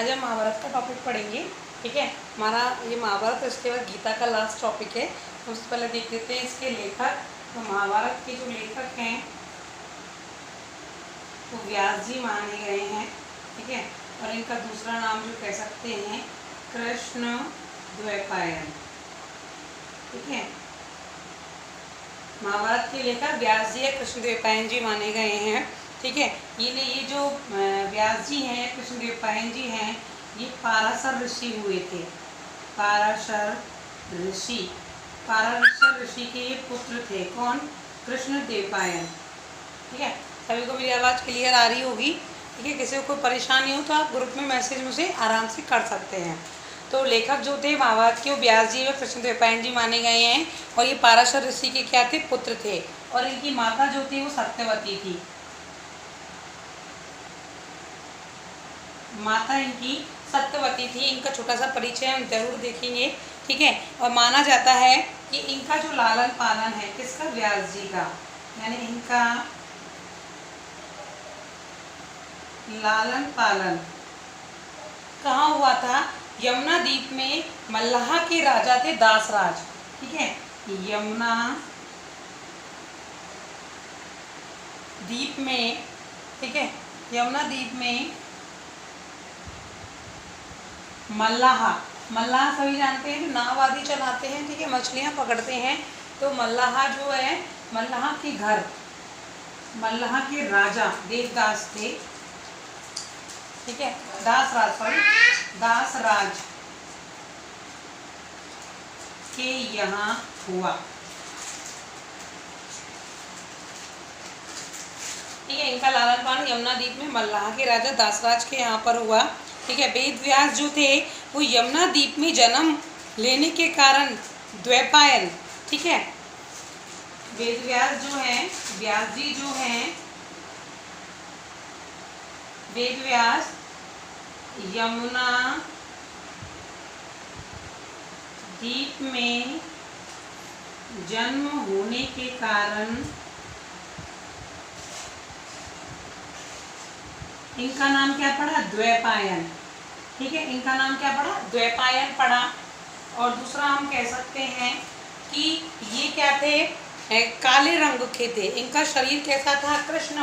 आज हम महाभारत का टॉपिक पढ़ेंगे। ठीक है, हमारा ये महाभारत, इसके बाद गीता का लास्ट टॉपिक है। तो उससे पहले देख लेते हैं इसके लेखक। तो महाभारत के जो लेखक हैं वो व्यास जी माने गए हैं। ठीक है, और इनका दूसरा नाम जो कह सकते हैं कृष्ण द्वैपायन। ठीक है, महाभारत के लेखक व्यास जी या कृष्ण द्वैपायन जी माने गए हैं। ठीक है, ये जो व्यास जी हैं, कृष्ण द्वैपायन जी हैं, ये पाराशर ऋषि हुए थे। पाराशर ऋषि के ये पुत्र थे। कौन? कृष्ण द्वैपायन। ठीक है, सभी को मेरी आवाज़ क्लियर आ रही होगी। ठीक है, किसी को कोई परेशानी हो तो आप ग्रुप में मैसेज मुझे आराम से कर सकते हैं। तो लेखक जो थे महाभारत के वो व्यास जी व कृष्ण द्वैपायन जी माने गए हैं। और ये पाराशर ऋषि के क्या थे? पुत्र थे। और इनकी माता जो थी वो सत्यवती थी। माता इनकी सत्यवती थी। इनका छोटा सा परिचय हम जरूर देखेंगे। ठीक है, और माना जाता है कि इनका जो लालन पालन है किसका? व्यास जी का। यानी इनका लालन पालन कहाँ हुआ था? यमुना द्वीप में मल्लाह के राजा थे दासराज। ठीक है, यमुना द्वीप में, ठीक है, यमुना द्वीप में मल्लाह सभी जानते हैं, जो नाव आदि चलाते हैं, ठीक है, मछलियाँ पकड़ते हैं। तो मल्लाह जो है, मल्लाह के घर, मल्लाह के राजा देवदास थे। ठीक है, दासराज के यहाँ हुआ। ठीक है, इनका लालन पालन यमुना द्वीप में मल्लाह के राजा दासराज के यहाँ पर हुआ। ठीक है, वेद व्यास जो थे वो यमुना द्वीप में जन्म लेने के कारण द्वैपायन, ठीक है, वेद व्यास जो हैं, व्यास जी जो हैं, वेद व्यास यमुना द्वीप में जन्म होने के कारण इनका नाम क्या पड़ा? द्वैपायन। ठीक है, इनका नाम क्या पड़ा? द्वैपायन पड़ा। और दूसरा हम कह सकते हैं कि ये क्या थे? काले रंग के थे। इनका शरीर कैसा था? कृष्ण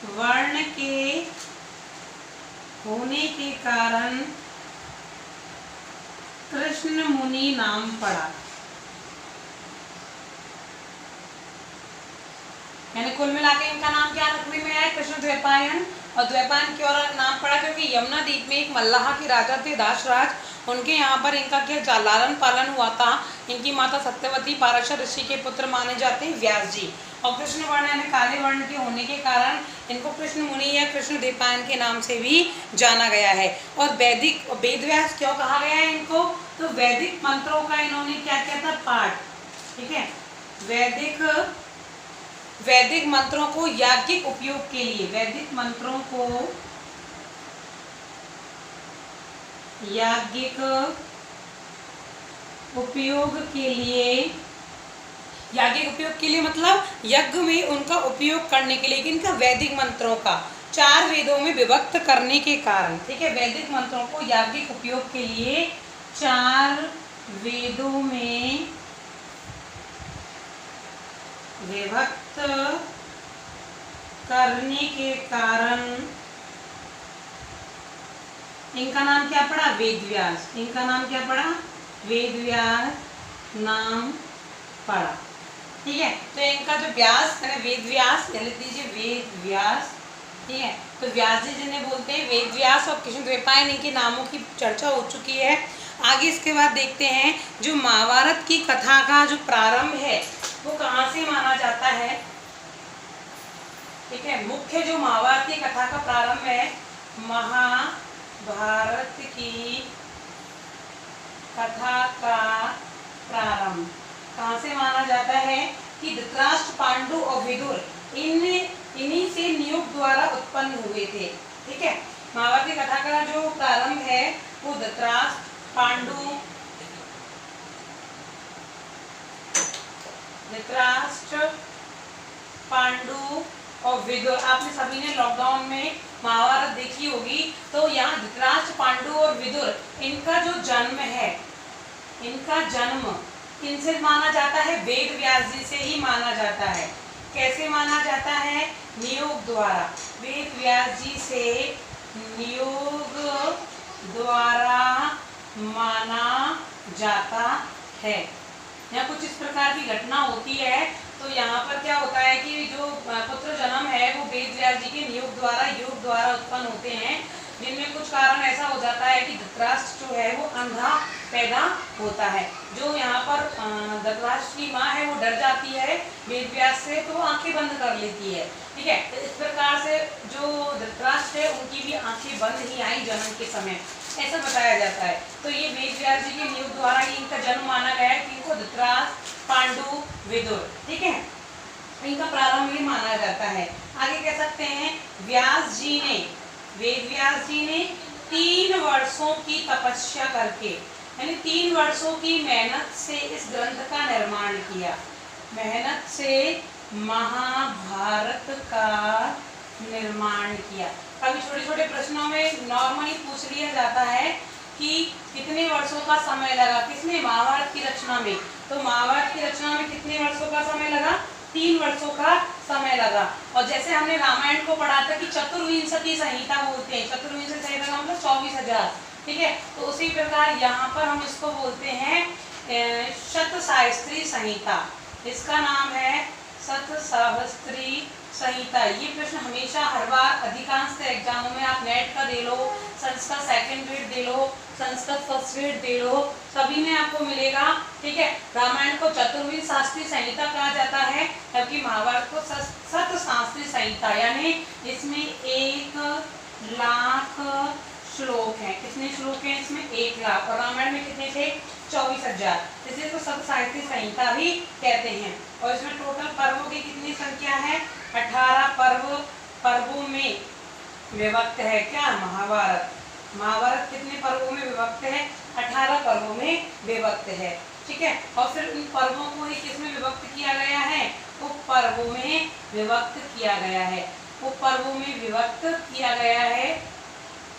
वर्ण के होने के कारण कृष्ण मुनि नाम पड़ा। यानी कुल मिला के इनका नाम क्या रखने में आया? कृष्ण द्वैपायन। और द्वैपायन क्यों नाम पड़ा? क्योंकि यमुना द्वीप में एक मल्लाह के राजा थे दासराज, उनके यहाँ पर इनका क्या लालन पालन हुआ था। इनकी माता सत्यवती पाराशर ऋषि के पुत्र माने जाते हैं व्यास जी। और कृष्ण वर्ण यानी काले वर्ण के होने के कारण इनको कृष्ण मुनि या कृष्ण द्वैपायन के नाम से भी जाना गया है। और वेद व्यास क्यों कहा गया है इनको? तो वैदिक मंत्रों का इन्होंने क्या किया था? पाठ। ठीक है, वैदिक मंत्रों को याज्ञिक उपयोग के लिए, वैदिक मंत्रों को याज्ञिक उपयोग के लिए, याज्ञिक उपयोग के लिए मतलब यज्ञ में उनका उपयोग करने के लिए, इनका वैदिक मंत्रों का 4 वेदों में विभक्त करने के कारण, ठीक है, वैदिक मंत्रों को याज्ञिक उपयोग के लिए 4 वेदों में विभक्त करने के कारण इनका नाम क्या पड़ा? वेद व्यास। इनका नाम क्या पड़ा? वेद व्यास नाम पड़ा। ठीक है, तो इनका जो व्यास है वेद व्यास, लिख दीजिए वेद व्यास। ठीक है, तो व्यास जी जिन्हें बोलते हैं वेद व्यास और कृष्ण द्वैपायन, इनके नामों की चर्चा हो चुकी है। आगे इसके बाद देखते हैं जो महाभारत की कथा का जो प्रारंभ है वो कहाँ से माना जाता है। ठीक है, मुख्य जो महाभारत की कथा का प्रारंभ है, महाभारत की कथा का प्रारंभ कहाँ से माना जाता है? कि धृतराष्ट्र, पांडु और विदुर इन्हीं से नियुक्त द्वारा उत्पन्न हुए थे। ठीक है, महाभारत की कथा का जो प्रारंभ है वो धृतराष्ट्र, पांडु, पांडु और विदुर। आपने सभी ने लॉकडाउन में महाभारत देखी होगी, तो यहाँ धृतराष्ट्र, पांडु और विदुर, इनका जो जन्म है, इनका जन्म किनसे माना जाता है? वेद व्यास जी से ही माना जाता है। कैसे माना जाता है? नियोग द्वारा। वेद व्यास जी से नियोग द्वारा माना जाता है। यहाँ कुछ इस प्रकार की घटना होती है। तो यहाँ पर क्या होता है कि जो पुत्र जन्म है वो वेद व्यास जी के नियोग द्वारा, योग द्वारा उत्पन्न होते हैं, जिनमें कुछ कारण ऐसा हो जाता है कि धृतराष्ट्र जो है वो अंधा पैदा होता है। जो यहाँ पर धृतराष्ट्र की माँ है वो डर जाती है वेद व्यास से, तो वो आंखें बंद कर लेती है। ठीक है, तो इस प्रकार से जो धृतराष्ट्र है उनकी भी आंखें बंद ही आई जन्म के समय, ऐसा बताया जाता है। तो ये वेद व्यास जी के नियोग द्वारा ही इनका जन्म माना गया है कि इनको धृतराष्ट्र, पांडु, विदुर, ठीक है, इनका प्रारंभ ही माना जाता है। आगे कह सकते हैं व्यास जी ने, वेद व्यास जी ने 3 वर्षों की तपस्या करके, यानी 3 वर्षों की मेहनत से इस ग्रंथ का निर्माण किया। मेहनत से महाभारत का निर्माण किया। कभी छोटे छोटे प्रश्नों में नॉर्मली पूछ लिया जाता है कि कितने वर्षों का समय लगा किसने महाभारत की रचना में। तो महाभारत की रचना में कितने वर्षों का समय लगा? 3 वर्षों का समय लगा। और जैसे हमने रामायण को पढ़ा था कि चतुर्विंशति संहिता बोलते हैं, चतुर्विंशति संहिता का मतलब 24,000, ठीक है। तो उसी प्रकार यहाँ पर हम इसको बोलते हैं शतसहस्त्री संहिता। इसका नाम है शतसहस्त्री संहिता। ये प्रश्न हमेशा हर बार अधिकांश एग्जामों में आप नेट का दे लो, संस्कृत सेकंड ग्रेड दे लो, संस्कृत फर्स्ट ग्रेड दे लो, सभी में आपको मिलेगा। ठीक है, रामायण को चतुर्विंश शास्त्री संहिता कहा जाता है, जबकि महाभारत को शतशास्त्री संहिता, यानी इसमें 1,00,000 श्लोक हैं। कितने श्लोक हैं इसमें? 1,00,000। और रामायण में कितने थे? 24,000, इसलिए इसको शतसाहित्री संहिता भी कहते हैं। और इसमें टोटल पर्वों की कितनी संख्या है? 18 पर्वों में विभक्त है। क्या? महाभारत। महाभारत कितने पर्वों में विभक्त है? 18 पर्वों में विभक्त है। ठीक है, और फिर उन पर्वों को ही किसमें विभक्त किया गया है? उपपर्वों में विभक्त किया गया है। उपपर्वों में विभक्त किया गया है।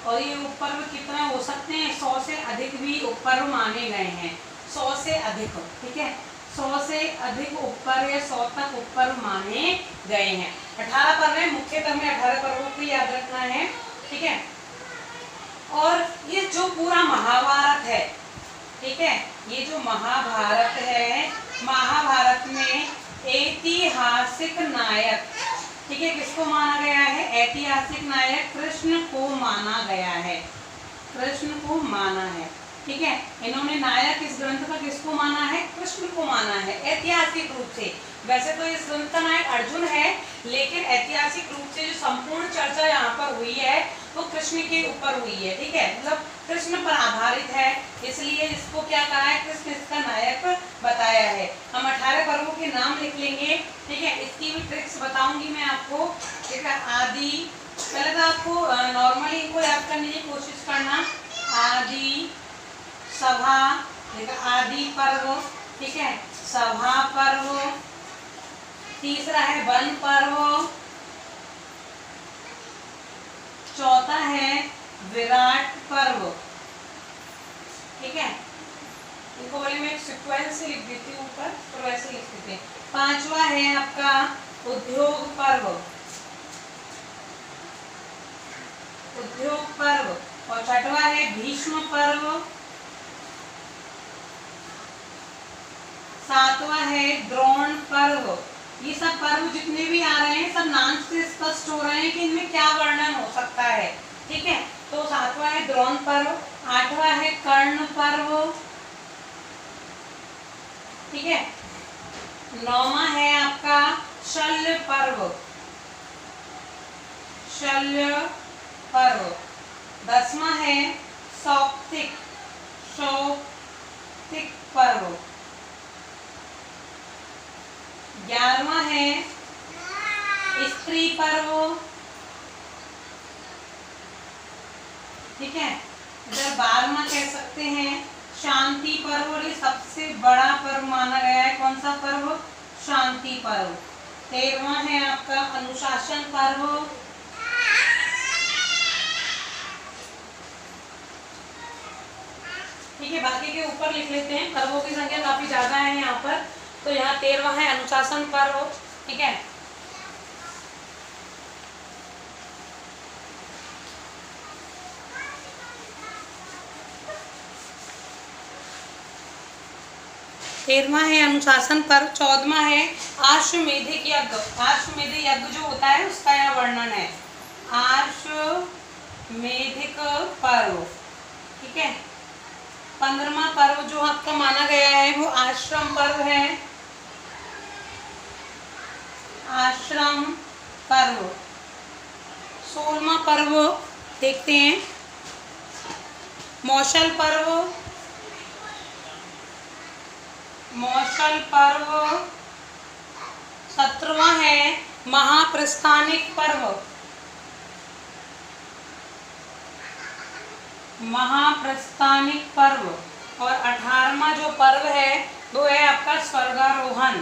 और ये उपपर्व कितना हो सकते हैं? 100 से अधिक भी उपपर्व माने गए हैं। 100 से अधिक, ठीक है, 100 से अधिक उपपर्व या 100 तक उपपर्व माने गए हैं। 18 पर्व है, मुख्यतः हमें 18 पर्वों को याद रखना है। ठीक है, और ये जो पूरा महाभारत है, ठीक है, ये जो महाभारत है, महाभारत में ऐतिहासिक नायक, ठीक है, किसको माना गया है? ऐतिहासिक नायक कृष्ण को माना गया है। कृष्ण को माना है। ठीक है, इन्होंने नायक इस ग्रंथ का किसको माना है? कृष्ण को माना है ऐतिहासिक रूप से। वैसे तो इस ग्रंथ का नायक अर्जुन है, लेकिन ऐतिहासिक रूप से जो संपूर्ण चर्चा यहाँ पर हुई है वो कृष्ण के ऊपर हुई है। ठीक है, मतलब कृष्ण पर आधारित है, इसलिए इसको क्या कहा है? कृष्ण इसका नायक बताया है। हम 18 पर्वों के नाम लिख लेंगे। ठीक है, इसकी भी ट्रिक्स बताऊंगी मैं आपको। ठीक है, आदि, पहले तो आपको नॉर्मली इनको याद करने की कोशिश करना। आदि, सभा, ठीक है, आदि पर्व, ठीक है, सभा पर्व, तीसरा है वन पर्व, चौथा है विराट पर्व। ठीक है, इनको बोले मैं एक सीक्वेंस से लिख देती हूँ ऊपर, तो वैसे लिख देते हैं। 5वां है आपका उद्योग पर्व, उद्योग पर्व, और 6वां है भीष्म पर्व, 7वां है द्रोण पर्व। ये सब पर्व जितने भी आ रहे हैं सब नाम से स्पष्ट हो रहे हैं कि इनमें क्या वर्णन हो सकता है। ठीक है, तो 7वां है द्रोण पर्व, 8वां है कर्ण पर्व, ठीक है, 9वां है आपका शल्य पर्व, शल्य पर्व, 10वां है सौप्तिक, सौप्तिक पर्व, 11वां है स्त्री पर्व। ठीक है, इधर 12वां कह सकते हैं शांति पर्व, और ये सबसे बड़ा पर्व माना गया है। कौन सा पर्व? शांति पर्व। 13वां है आपका अनुशासन पर्व। ठीक है, बाकी के ऊपर लिख लेते हैं, पर्वों की संख्या काफी ज्यादा है यहाँ पर। तो यहाँ 13वां है अनुशासन पर्व। ठीक है, तेरहवां है अनुशासन पर्व। 14वां है आश्वमेधिक यज्ञ। आश्वमेधिक यज्ञ जो होता है उसका यह वर्णन है, आश्वमेधिक पर्व। ठीक है, 15वां पर्व जो आपका माना गया है वो आश्रम पर्व है, आश्रम पर्व। 16वां पर्व देखते हैं, मौसल पर्व। मौसल पर्व। 17वां है महाप्रस्थानिक पर्व। महाप्रस्थानिक पर्व। और 18वां जो पर्व है वो है आपका स्वर्गारोहण।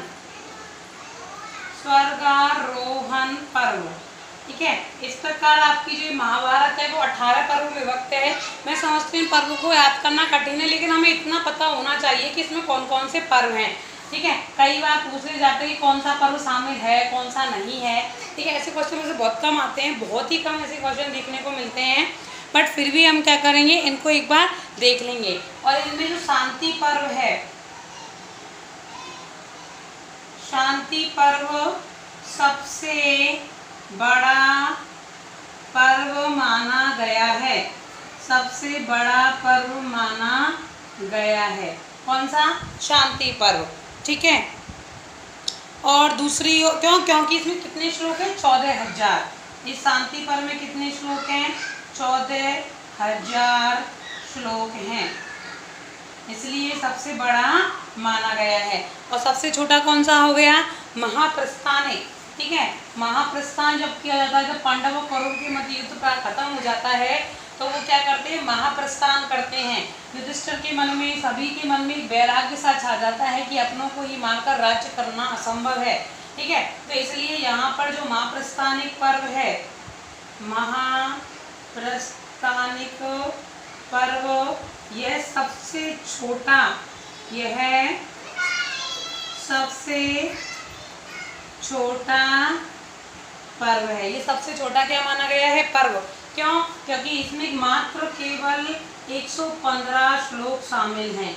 स्वर्गारोहण पर्व। ठीक है, इस प्रकार आपकी जो महाभारत है वो 18 पर्व में विभक्त है। मैं समझती हूँ पर्व को याद करना कठिन है, लेकिन हमें इतना पता होना चाहिए कि इसमें कौन कौन से पर्व हैं। ठीक है, कई बार पूछे जाते हैं कि कौन सा पर्व शामिल है कौन सा नहीं है। ठीक है, ऐसे क्वेश्चन मुझे बहुत कम आते हैं, बहुत ही कम ऐसे क्वेश्चन देखने को मिलते हैं, बट फिर भी हम क्या करेंगे, इनको एक बार देख लेंगे। और इनमें जो शांति पर्व है, शांति पर्व सबसे बड़ा पर्व माना गया है। सबसे बड़ा पर्व माना गया है कौन सा, शांति पर्व। ठीक है, और दूसरी क्योंकि इसमें कितने श्लोक हैं, 14,000। इस शांति पर्व में कितने श्लोक हैं, 14,000 श्लोक हैं, इसलिए सबसे बड़ा माना गया है। और सबसे छोटा कौन सा हो गया, महाप्रस्थानिक। ठीक है, महाप्रस्थान जब किया जाता है, जब पांडव और कौरव के मध्य युद्ध खत्म हो जाता है तो वो क्या करते हैं, महाप्रस्थान करते हैं। युधिष्ठिर के मन में, सभी के मन में वैराग्य सा छा जाता है कि अपनों को ही मारकर राज्य करना असंभव है। ठीक है, तो इसलिए यहाँ पर जो महाप्रस्थानिक पर्व है, महाप्रस्थानिक पर्व, यह सबसे छोटा, यह सबसे छोटा पर्व है। ये सबसे छोटा क्या माना गया है, पर्व। क्यों, क्योंकि इसमें मात्र केवल 115 श्लोक शामिल हैं,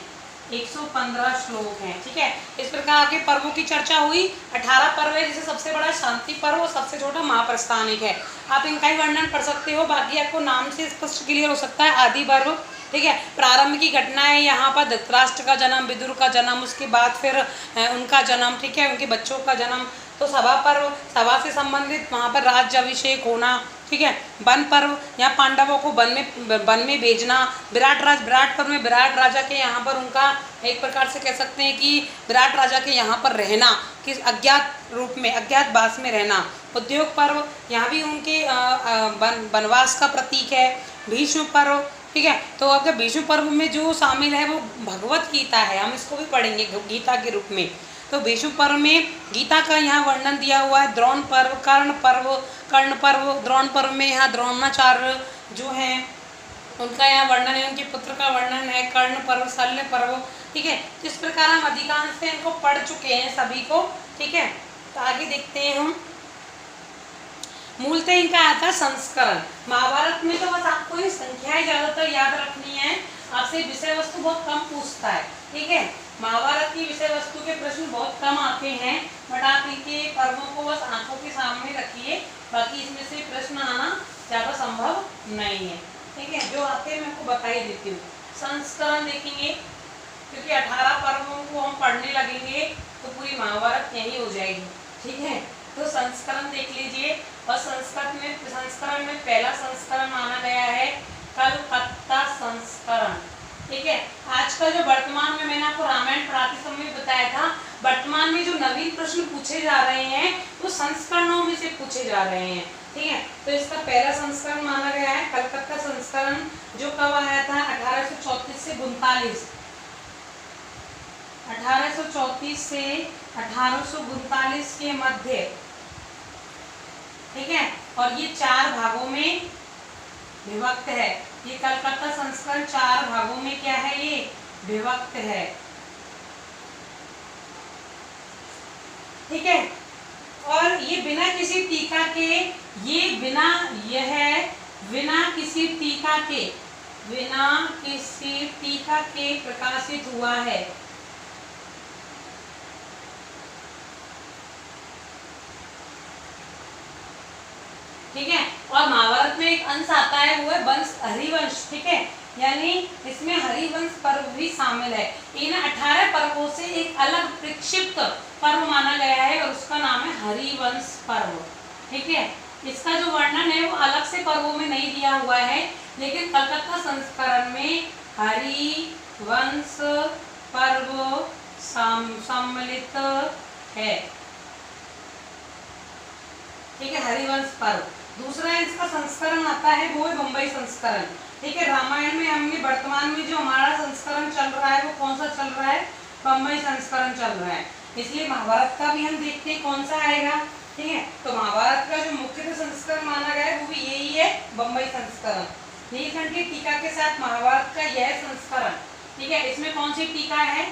115 श्लोक हैं। ठीक है, इस प्रकार के पर्वों की चर्चा हुई। 18 पर्व है, जिसे सबसे बड़ा शांति पर्व और सबसे छोटा महाप्रस्थानिक है। आप इनका ही वर्णन कर सकते हो, बाकी आपको नाम से स्पष्ट क्लियर हो सकता है। आदि पर्व, ठीक है, प्रारंभ की घटनाएं, यहाँ पर धृतराष्ट्र का जन्म, विदुर का जन्म, उसके बाद फिर उनका जन्म, ठीक है, उनके बच्चों का जन्म। तो सभा पर्व, सभा से संबंधित वहाँ पर राज्याभिषेक होना। ठीक है, वन पर्व, यहाँ पांडवों को वन में भेजना। विराट पर्व में विराट राजा के यहाँ पर उनका एक प्रकार से कह सकते हैं कि विराट राजा के यहाँ पर रहना, किस अज्ञात रूप में, अज्ञातवास में रहना। उद्योग पर्व, यहाँ भी उनके वनवास का प्रतीक है। भीष्म पर्व, ठीक है, तो अगर भीष्म पर्व में जो शामिल है वो भगवत गीता है, हम इसको भी पढ़ेंगे गीता के रूप में। तो भीष्म पर्व में गीता का यहाँ वर्णन दिया हुआ है। द्रोण पर्व, कर्ण पर्व, द्रोण पर्व में यहाँ द्रोणाचार्य जो हैं उनका यहाँ वर्णन है, उनके पुत्र का वर्णन है। कर्ण पर्व, शल्य पर्व, ठीक है, तो इस प्रकार हम अधिकांश से इनको पढ़ चुके हैं सभी को। ठीक है, तो आगे देखते हैं हम। मूलतः इनका आता है संस्करण। महाभारत में तो बस आपको ये संख्याएं ज्यादातर याद रखनी है, आपसे विषय वस्तु बहुत कम पूछता है। ठीक है, महाभारत की विषय वस्तु के प्रश्न बहुत कम आते हैं, बट आप इनके पर्वों को बस आंखों के सामने रखिए, बाकी इसमें से प्रश्न आना ज़्यादा संभव नहीं है। ठीक है, जो आते हैं मैं आपको बता ही देती हूँ। संस्करण देखेंगे, क्योंकि 18 पर्वों को हम पढ़ने लगेंगे तो पूरी महाभारत यही हो जाएगी। ठीक है, तो संस्करण देख लीजिए। और संस्करण में पहला संस्करण माना गया है कलकत्ता संस्करण। ठीक है, आज का जो वर्तमान में मैंने आपको रामायण पढ़ाते समय बताया था, वर्तमान में जो नवीन प्रश्न पूछे जा रहे हैं वो संस्करणों में से पूछे जा रहे हैं। ठीक है, तो इसका पहला संस्करण माना गया है कलकत्ता संस्करण, जो कब आया था, 1834 से 42। 1834 से 1839 के मध्य ठीक है, और ये 4 भागों में विभक्त है। ये कलकत्ता संस्करण 4 भागों में क्या है, ये विभक्त है। ठीक है, और ये बिना किसी टीका के, ये बिना किसी टीका के प्रकाशित हुआ है। ठीक है, और महाभारत में एक अंश आता है, वो है वंश हरिवंश। ठीक है, यानी इसमें हरिवंश पर्व भी शामिल है। इन 18 पर्वों से एक अलग प्रक्षिप्त पर्व माना गया है और उसका नाम है हरिवंश पर्व। ठीक है, इसका जो वर्णन है वो अलग से पर्वों में नहीं दिया हुआ है, लेकिन कलकत्ता संस्करण में हरिवंश पर्व सम्मिलित है। ठीक है, हरिवंश पर्व। दूसरा इसका संस्करण आता है, वो है बम्बई संस्करण। ठीक है, रामायण में हमने वर्तमान में जो हमारा संस्करण चल रहा है वो कौन सा चल रहा है, बम्बई संस्करण चल रहा है। इसलिए महाभारत का भी हम देखते हैं कौन सा आएगा। ठीक है, तो महाभारत का जो मुख्य संस्करण माना गया है वो भी यही है, बम्बई संस्करण। नीलकंठी टीका के साथ महाभारत का यह संस्करण। ठीक है, इसमें कौन सी टीका है,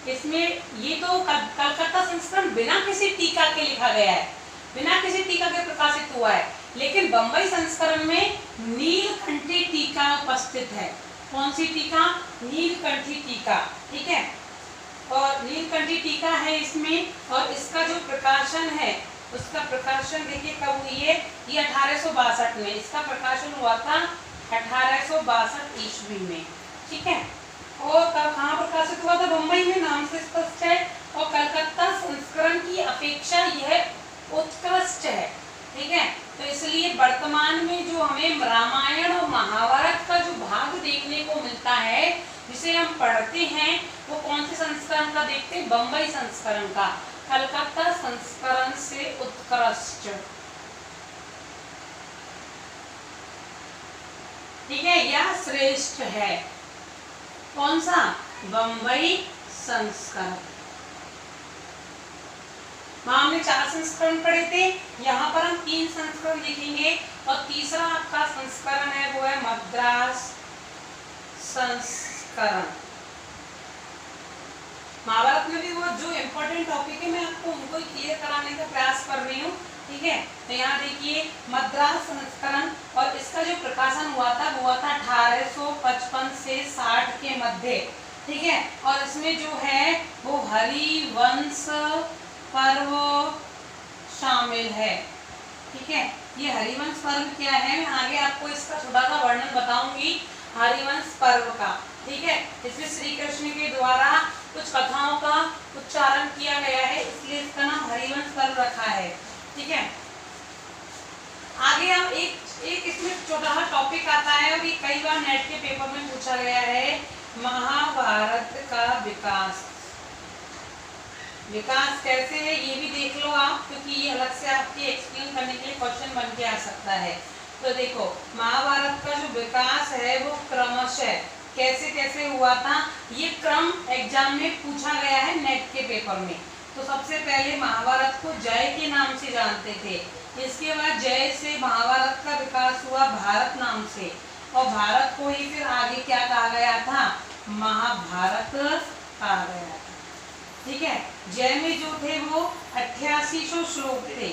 इसमें ये तो कलकत्ता संस्करण बिना किसी टीका के लिखा गया है, बिना किसी टीका के प्रकाशित हुआ है, लेकिन बम्बई संस्करण में नीलकंठी टीका उपस्थित है। कौन सी टीका, नीलकंठी टीका। ठीक है, और नीलकंठी टीका है इसमें, और इसका जो प्रकाशन है उसका प्रकाशन देखिए कब हुई है, ये 1862 में इसका प्रकाशन हुआ था, 1862 ईस्वी में। ठीक है, और कब कहाँ प्रकाशित हुआ था, बम्बई में, नाम से स्पष्ट है। और कलकत्ता संस्करण की अपेक्षा यह उत्कृष्ट है। ठीक है, तो इसलिए वर्तमान में जो हमें रामायण और महाभारत का जो भाग देखने को मिलता है, जिसे हम पढ़ते हैं, वो कौन से संस्करण का देखते हैं, बम्बई संस्करण का। कलकत्ता संस्करण से उत्कृष्ट। ठीक है, यह श्रेष्ठ है। कौन सा, बम्बई संस्करण। वहां हमने 4 संस्करण पढ़े थे, यहाँ पर हम 3 संस्करण देखेंगे, और तीसरा आपका संस्करण है वो है मद्रास संस्करण। महाभारत में भी वो जो इम्पोर्टेंट टॉपिक है मैं आपको उनको क्लियर कराने का प्रयास कर रही हूँ। ठीक है, तो यहाँ देखिए मद्रास संस्करण, और इसका जो प्रकाशन हुआ था वो हुआ था 1855 से 60 के मध्य। ठीक है, और इसमें जो है वो हरिवंश पर्व शामिल है। ठीक है, ये हरिवंश पर्व क्या है, मैं आगे आपको इसका छोटा सा वर्णन बताऊंगी हरिवंश पर्व का। ठीक है, इसमें श्री कृष्ण के द्वारा कुछ कथाओं का उच्चारण किया गया है, इसलिए इसका नाम हरिवंश पर्व रखा है। ठीक है, आगे हम एक इसमें छोटा सा टॉपिक आता है, और ये कई बार नेट के पेपर में पूछा गया है, महाभारत का विकास कैसे है, ये भी देख लो आप, क्योंकि ये अलग से आपके एक्सप्लेन करने के लिए क्वेश्चन बन के आ सकता है। तो देखो, महाभारत का जो विकास है वो क्रमशः कैसे कैसे हुआ था, ये क्रम एग्जाम में पूछा गया है नेट के पेपर में। तो सबसे पहले महाभारत को जय के नाम से जानते थे, इसके बाद जय से महाभारत का विकास हुआ भारत नाम से, और भारत को ही फिर आगे क्या कहा गया था, महाभारत कहा गया था। ठीक है, जय में जो थे वो 8800 श्लोक थे।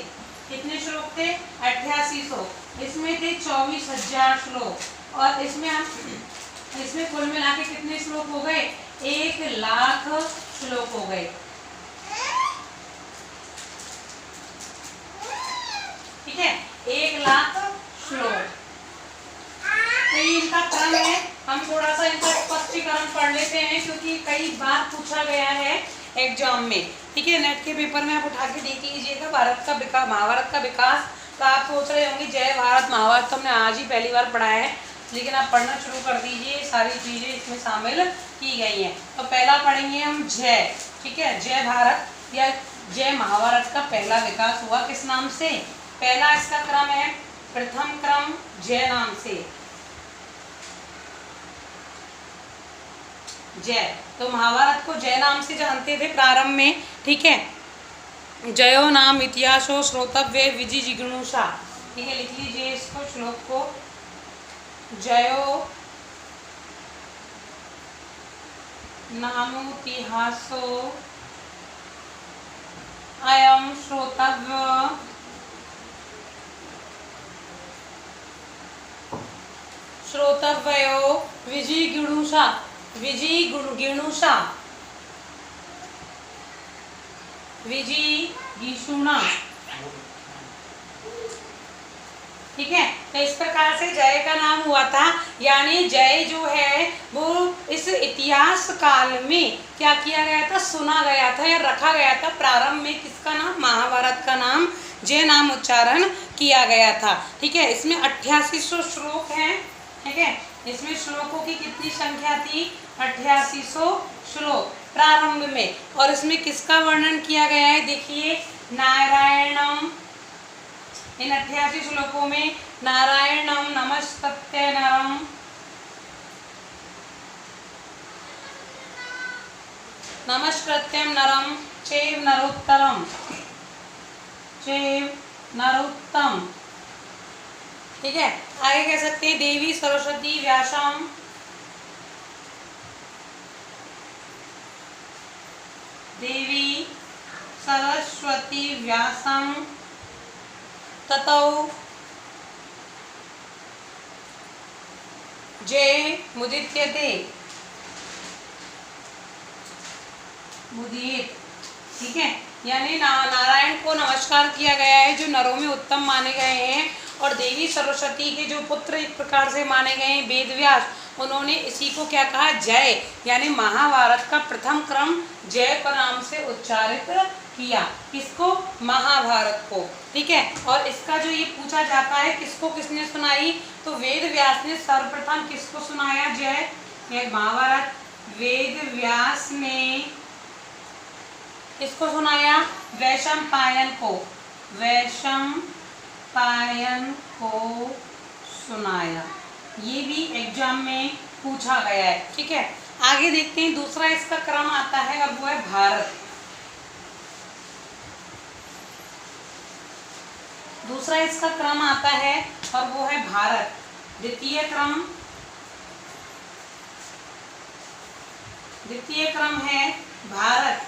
कितने श्लोक थे, 8800। इसमें थे 24,000 श्लोक, और इसमें कुल मिला के कितने श्लोक हो गए, 1,00,000 श्लोक हो गए। ठीक है, 1,00,000 श्लोक। तो इनका क्रम है, हम थोड़ा सा इनका स्पष्टीकरण पढ़ लेते हैं, क्योंकि कई बार पूछा गया है एग्जाम में। ठीक है, नेट के पेपर में आप उठा के देख लीजिएगा महाभारत का विकास। तो आप सोच रहे होंगे जय भारत महाभारत तो हमने आज ही पहली बार पढ़ा है, लेकिन आप पढ़ना शुरू कर दीजिए, सारी चीज़ें इसमें शामिल की गई हैं। तो पहला पढ़ेंगे हम जय। ठीक है, जय भारत या जय महाभारत का पहला विकास हुआ किस नाम से, पहला इसका क्रम है, प्रथम क्रम जय नाम से, जय। तो महाभारत को जय नाम से जानते थे प्रारंभ में। ठीक है, जयो नाम इतिहासो श्रोतव्य विजि जिज्ञासा। ठीक है, लिख लीजिए इसको श्लोक को। जयो नामोतिहासो अयम श्रोतव्य श्रोतव्यो विजिगीषुषा विजिगीषुषा विजिगीषुणा। ठीक है, तो इस प्रकार से जय का नाम हुआ था। यानी जय जो है वो इस इतिहास काल में क्या किया गया था, सुना गया था या रखा गया था। प्रारंभ में किसका नाम, महाभारत का नाम जय नाम उच्चारण किया गया था। ठीक है, इसमें 8800 श्लोक हैं। ठीक है, इसमें श्लोकों की कितनी संख्या थी, 8800 श्लोक प्रारंभ में। और इसमें किसका वर्णन किया गया है, देखिए नारायणम, इन 88 श्लोकों में नारायणम नमस्तस्य नरम, नमस्कृत्यम नरम चैव नरोत्तरम, चैव नरोत्तम। ठीक है, आगे कह सकते हैं देवी सरस्वती व्यासम, देवी सरस्वती व्यासम ततो जय मुदित्यते मुदीत। ठीक है, यानी नारायण को नमस्कार किया गया है जो नरों में उत्तम माने गए हैं, और देवी सरस्वती के जो पुत्र एक प्रकार से माने गए हैं वेद व्यास, उन्होंने इसी को क्या कहा, जय। यानी महाभारत का प्रथम क्रम जय का नाम से उच्चारित किया। किसको, महाभारत को। ठीक है, और इसका जो ये पूछा जाता है किसको किसने सुनाई, तो वेद व्यास ने सर्वप्रथम किसको सुनाया जय, ये महाभारत वेद व्यास ने किसको सुनाया, वैशंपायन को, वैशंपायन को सुनाया। ये भी एग्जाम में पूछा गया है। ठीक है, आगे देखते हैं दूसरा इसका क्रम आता है और वो है भारत। दूसरा इसका क्रम आता है और वो है भारत। द्वितीय क्रम है भारत।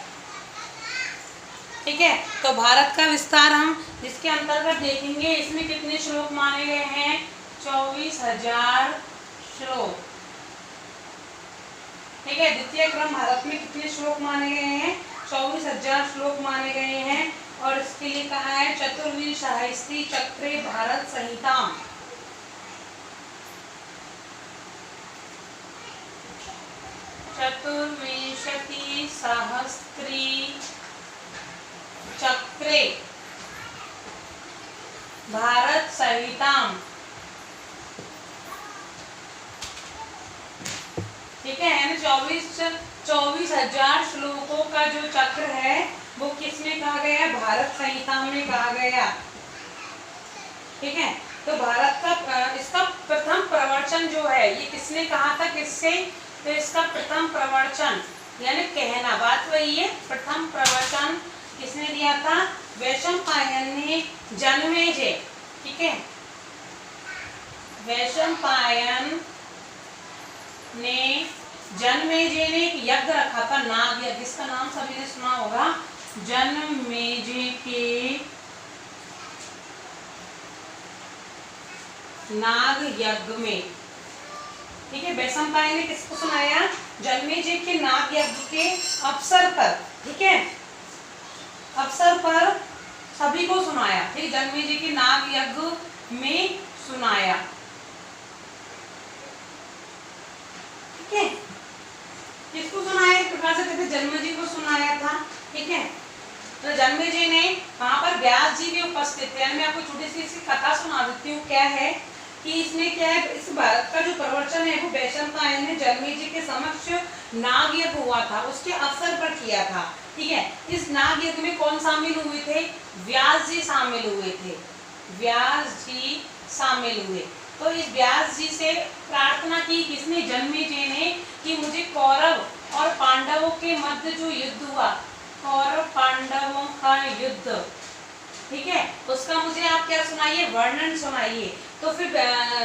ठीक है, तो भारत का विस्तार हम इसके अंतर्गत देखेंगे। इसमें कितने श्लोक माने गए हैं, 24,000 श्लोक। ठीक है, द्वितीय क्रम भारत में कितने श्लोक माने गए हैं, 24,000 श्लोक माने गए हैं। और इसके लिए कहा है चतुर्विंशति चक्रे भारत संहिता। चतुर्विंशति सहस्त्री चक्रे भारत संहिताम। ठीक है, यानी 24,000 श्लोकों का जो चक्र है वो किसमें कहा गया, भारत संहिता में कहा गया। ठीक है, तो भारत का इसका प्रथम प्रवचन जो है ये किसने कहा था, किससे, तो इसका प्रथम प्रवचन यानी कहना, बात वही है। प्रथम प्रवचन किसने दिया था, वैशंपायन ने जन्मेजय। ठीक है, वैशंपायन ने जन्मेजय ने एक यज्ञ रखा था, नाग यज्ञ, जिसका नाम सभी ने सुना होगा। जन्मेजय के नाग यज्ञ में। ठीक है, वैशंपायन ने किसको सुनाया, जन्मेजय के नाग यज्ञ के अवसर पर। ठीक है, अवसर पर सभी को सुनाया। ठीक, जन्मेजय के नाग यज्ञ में सुनाया। ठीक है, किसको सुनाया, एक प्रकार से कहते जन्मेजय को सुनाया था। ठीक है, तो जन्मेजय ने वहां पर व्यास जी भी उपस्थित थे। मैं आपको छोटी सी इसकी कथा सुना देती हूँ। क्या है कि इसमें क्या है, इस भारत का जो प्रवचन है वो वैशंपायन ने जन्मेजय के समक्ष नाग यज्ञ हुआ था उसके अवसर पर किया था। ठीक है, इस नाग यज्ञ में कौन शामिल हुए थे, व्यास जी शामिल हुए थे। व्यास जी शामिल हुए, तो इस व्यास जी से प्रार्थना की किसने, जन्मेजय ने, कि मुझे कौरव और पांडवों के मध्य जो युद्ध हुआ, कौरव पांडवों का युद्ध, ठीक है, उसका मुझे आप क्या सुनाइए, वर्णन सुनाइए। तो फिर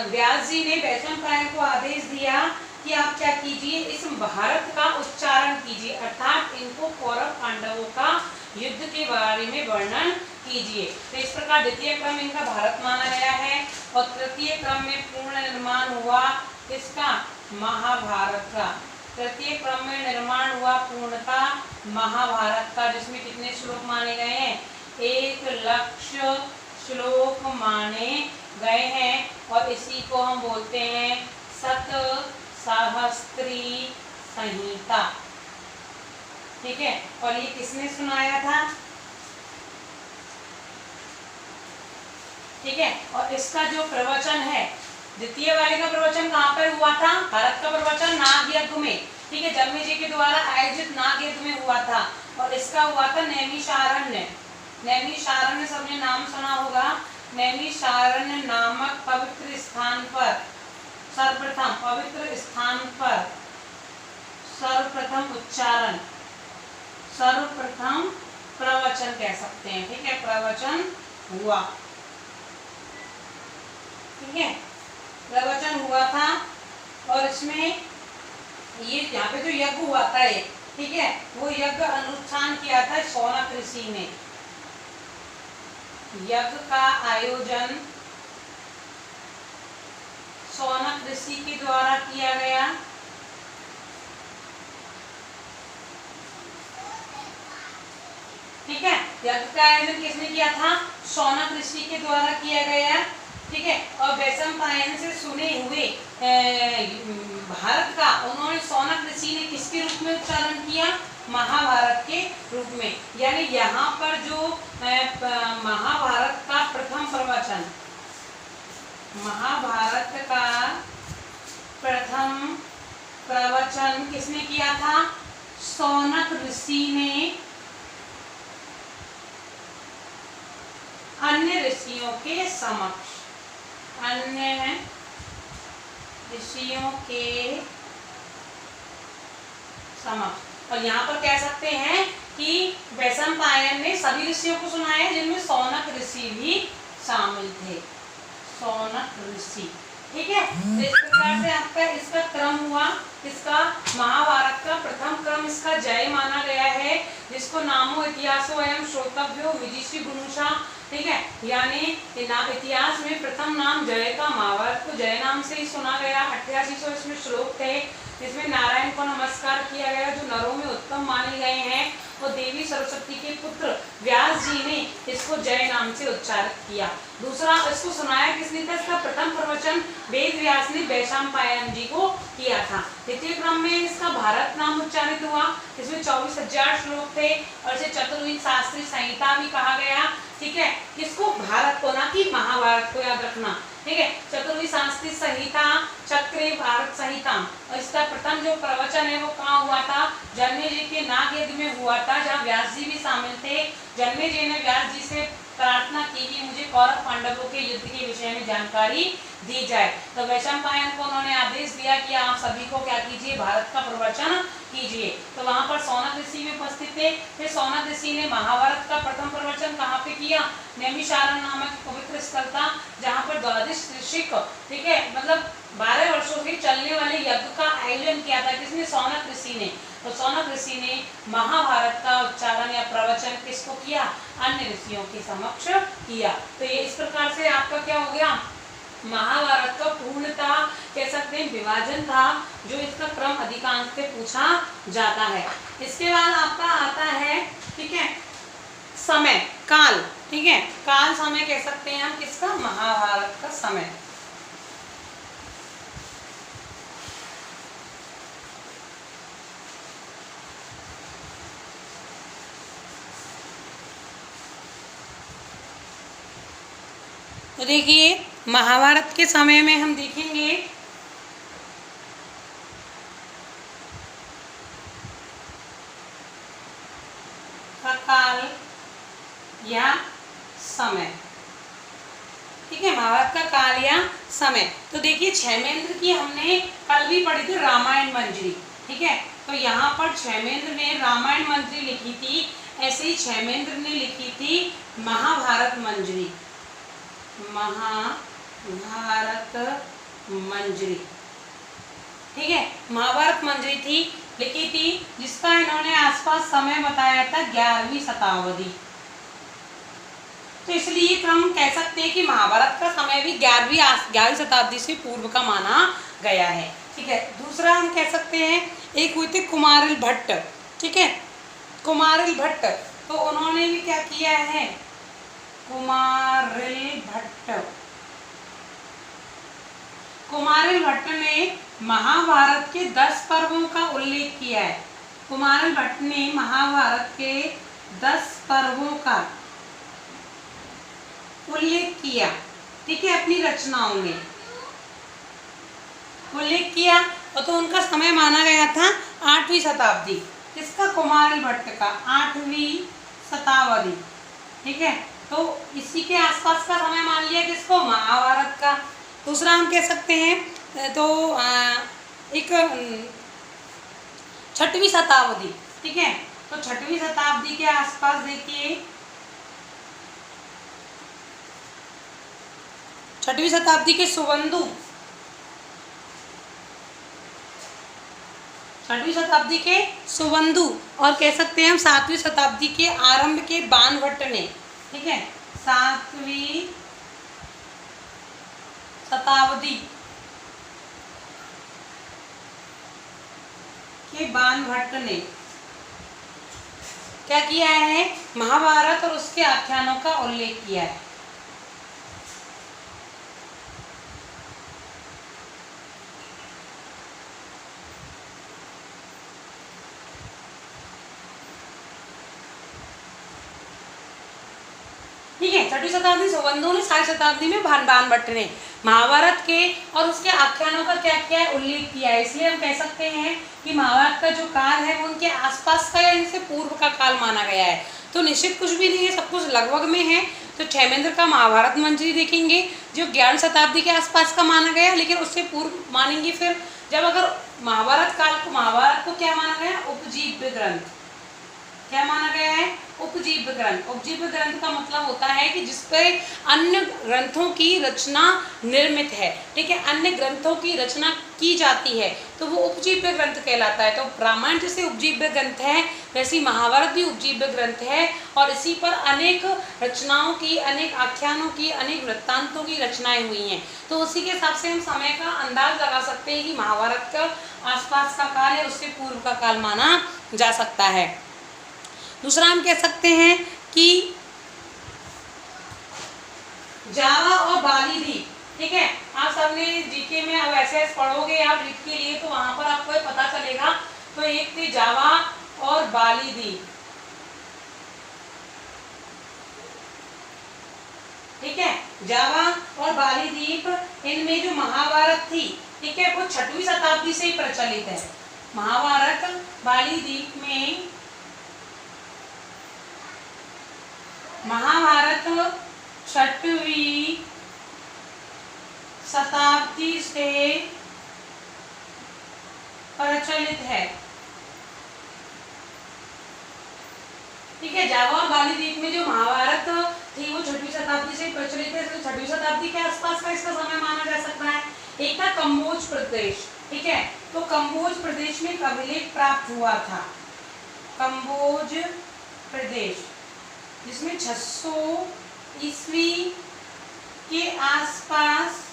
व्यास जी ने वैशंपायन को आदेश दिया कि आप क्या कीजिए, इस भारत का उच्चारण कीजिए, अर्थात इनको कौरव पांडवों का युद्ध के बारे में वर्णन कीजिए। तो इस प्रकार द्वितीय क्रम इनका भारत माना गया है और तृतीय क्रम में पूर्ण निर्माण हुआ इसका महाभारत का। तृतीय क्रम में निर्माण हुआ पूर्णतः महाभारत का, जिसमें कितने श्लोक माने गए हैं, 1,00,000 श्लोक माने गए हैं और इसी को हम बोलते हैं सतसहस्त्री संहिता। ठीक है, और ये किसने सुनाया था? ठीक है, और इसका जो प्रवचन है, द्वितीय वाले का प्रवचन कहाँ पर हुआ था? भारत का प्रवचन नाग यज्ञ में, ठीक है, जन्मेजय के द्वारा आयोजित नाग यज्ञ में हुआ था। और इसका हुआ था नैमिषारण्य। नैमिषारण्य सबने नाम सुना होगा। नैमिषारण्य नामक पवित्र स्थान पर सर्वप्रथम, पवित्र स्थान पर सर्वप्रथम उच्चारण, सर्वप्रथम प्रवचन कह सकते हैं। ठीक है, प्रवचन हुआ। ठीक है, प्रवचन हुआ था और इसमें ये यहाँ पे जो यज्ञ हुआ था ये, ठीक है, वो यज्ञ अनुष्ठान किया था शौनक ऋषि ने। यज्ञ का आयोजन शौनक ऋषि के द्वारा किया गया। ठीक है, यज्ञ का आयोजन किसने किया था? शौनक ऋषि के द्वारा किया गया। ठीक है, और वैशंपायन से सुने हुए भारत का उन्होंने शौनक ऋषि ने किसके रूप में उच्चारण किया? महाभारत के रूप में। यानी यहाँ पर जो महाभारत का प्रथम प्रवचन, महाभारत का प्रथम प्रवचन किसने किया था? शौनक ऋषि ने अन्य ऋषियों के समक्ष, अन्य ऋषियों के समक्ष। और यहाँ पर कह सकते हैं कि वैशंपायन ने सभी ऋषियों को सुनाया जिनमें शौनक ऋषि भी शामिल थे। शौनक ऋषि। ठीक है, तो इस प्रकार से आपका इसका क्रम हुआ। इसका महाभारत का प्रथम क्रम इसका जय माना गया है, जिसको नामो इतिहासो एवं श्रोतव्यो विजिषी गुणुषा। ठीक है, यानी इतिहास में प्रथम नाम जय का, महाभारत को जय नाम से ही सुना गया। 8800 इसमें श्लोक थे, जिसमें नारायण को नमस्कार किया गया जो नरों में उत्तम माने गए हैं, और देवी सरस्वती के पुत्र व्यास जी ने इसको जय नाम से उच्चारित किया। दूसरा इसको सुनाया किसने था? इसका प्रथम प्रवचन वेद व्यास ने वैशंपायन जी को किया था। द्वितीय क्रम में इसका भारत नाम उच्चारित हुआ, इसमें 24,000 श्लोक थे और इसे चतुर्विध शास्त्री संहिता भी कहा गया। ठीक है, किसको? भारत को, ना कि महाभारत को, याद रखना। ठीक है, चतुर्विध शास्त्री संहिता चक्रे भारत संहिता। और इसका प्रथम जो प्रवचन है वो कहाँ हुआ था? जन्मेजय के नाग यज्ञ में हुआ था, जहाँ व्यास जी भी शामिल थे। जन्मेजय ने व्यास जी से प्रार्थना की कि मुझे कौरव पांडवों के युद्ध के विषय में जानकारी दी जाए। तो वैशंपायन को उन्होंने आदेश दिया कि आप सभी को क्या कीजिए? भारत का प्रवचन कीजिए। तो वहां पर शौनक ऋषि भी उपस्थित थे। फिर शौनक ऋषि ने महाभारत का प्रथम प्रवचन कहाँ पे किया? नैमिषारण्य नामक पवित्र स्थल था, जहाँ पर द्वादश ऋषिक, ठीक है, मतलब 12 वर्षों से चलने वाले यज्ञ का आयोजन किया था। किसने? शौनक ऋषि ने। तो शौनक ऋषि ने महाभारत का उच्चारण या प्रवचन किसको किया? अन्य ऋषियों के समक्ष किया। तो ये इस प्रकार से आपका क्या हो गया? महाभारत का पूर्णतः कह सकते हैं विभाजन था, जो इसका क्रम अधिकांश से पूछा जाता है। इसके बाद आपका आता है, ठीक है, समय, काल। ठीक है, काल समय कह सकते हैं हम किसका? महाभारत का समय। तो देखिए, महाभारत के समय में हम देखेंगे काल या समय। ठीक है, महाभारत का काल या समय। तो देखिए, क्षेमेंद्र की हमने कल भी पढ़ी थी रामायण मंजरी। ठीक है, तो यहाँ पर क्षेमेंद्र ने रामायण मंजरी लिखी थी। ऐसे ही क्षेमेंद्र ने लिखी थी महाभारत मंजरी, महाभारत मंजरी, ठीक है। महाभारत मंजरी थी, लिखी थी, जिसका इन्होंने आसपास समय बताया था 11वीं शताब्दी। तो इसलिए हम कह सकते हैं कि महाभारत का समय भी 11वीं शताब्दी से पूर्व का माना गया है, ठीक है। दूसरा हम कह सकते हैं, एक हुए थे कुमारिल भट्ट, ठीक है। कुमारिल भट्ट, तो उन्होंने भी क्या किया है, कुमारिल भट्ट ने महाभारत के 10 पर्वों का उल्लेख किया है। कुमारिल भट्ट ने महाभारत के 10 पर्वों का उल्लेख किया, ठीक है, अपनी रचनाओं में उल्लेख किया। और तो उनका समय माना गया था 8वीं शताब्दी, किसका, कुमारिल भट्ट का, 8वीं शताब्दी, ठीक है। तो इसी के आसपास का समय मान लिया किसको, महाभारत का। दूसरा हम कह सकते हैं तो एक 6वीं शताब्दी, ठीक है। तो 6वीं शताब्दी के आसपास देखिए, 6वीं शताब्दी के सुबंधु, 6वीं शताब्दी के सुबंधु, और कह सकते हैं हम 7वीं शताब्दी के आरंभ के बाणभट्ट ने, ठीक है, 7वीं शताब्दी के बाणभट्ट ने क्या किया है, महाभारत और उसके आख्यानों का उल्लेख किया है। ठीक है, 6वीं शताब्दी सुबंधु ने, 7वीं शताब्दी में बाणभट्ट ने महाभारत के और उसके आख्यानों का क्या किया है, उल्लेख किया है। इसलिए हम कह सकते हैं कि महाभारत का जो काल है वो उनके आसपास का या इनसे पूर्व का काल माना गया है। तो निश्चित कुछ भी नहीं है, सब कुछ लगभग में है। तो क्षेमेंद्र का महाभारत मंजरी देखेंगे जो 11वीं शताब्दी के आसपास का माना गया, लेकिन उससे पूर्व मानेंगे। फिर जब अगर महाभारत को क्या माना गया, उपजीव्य ग्रंथ, क्या माना गया है, उपजीव्य ग्रंथ। उपजीव्य ग्रंथ का मतलब होता है कि जिस पर अन्य ग्रंथों की रचना निर्मित है, ठीक है, अन्य ग्रंथों की रचना की जाती है, तो वो उपजीव्य ग्रंथ कहलाता है। तो रामायण जैसे उपजीव्य ग्रंथ है, वैसे महाभारत भी उपजीव्य ग्रंथ है, और इसी पर अनेक रचनाओं की, अनेक आख्यानों की, अनेक वृत्तांतों की रचनाएं हुई हैं। तो उसी के हिसाब से हम समय का अंदाज लगा सकते हैं कि महाभारत का आसपास का काल है, उससे पूर्व का काल माना जा सकता है। दूसरा हम कह सकते हैं कि जावा और बाली द्वीप, ठीक है। आप सबने जीके में अब ऐसे पढ़ोगे आप लिख के लिए, तो वहां पर आपको पता चलेगा। तो एक थे जावा और बाली द्वीप, ठीक है, जावा और बाली द्वीप, इनमें जो महाभारत थी, ठीक है, वो 6वीं शताब्दी से ही प्रचलित है। महाभारत बाली द्वीप में, महाभारत 6वीं शताब्दी से प्रचलित है, ठीक है। जावा और बाली द्वीप में जो महाभारत थी वो 6वीं शताब्दी से प्रचलित है। तो 6वीं शताब्दी के आसपास का इसका समय माना जा सकता है। एक था कंबोज प्रदेश, ठीक है। तो कंबोज प्रदेश में अभिलेख प्राप्त हुआ था, कंबोज प्रदेश, जिसमें 600 ईस्वी के आसपास